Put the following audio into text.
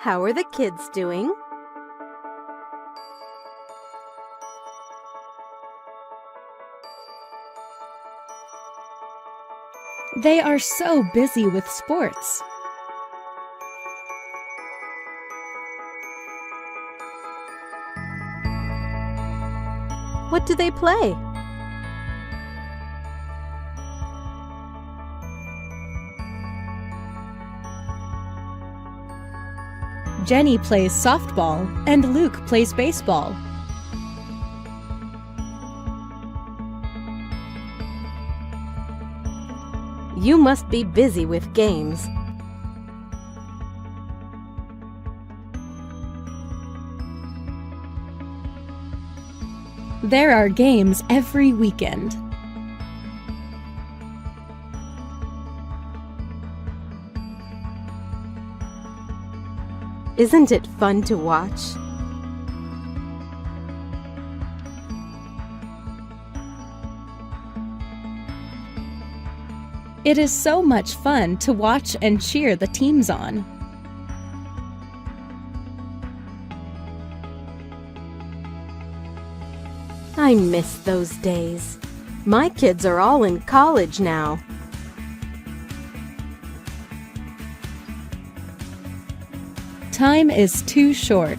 How are the kids doing? They are so busy with sports. What do they play? Jenny plays softball and Luke plays baseball. You must be busy with games. There are games every weekend. Isn't it fun to watch? It is so much fun to watch and cheer the teams on. I miss those days. My kids are all in college now. Time is too short.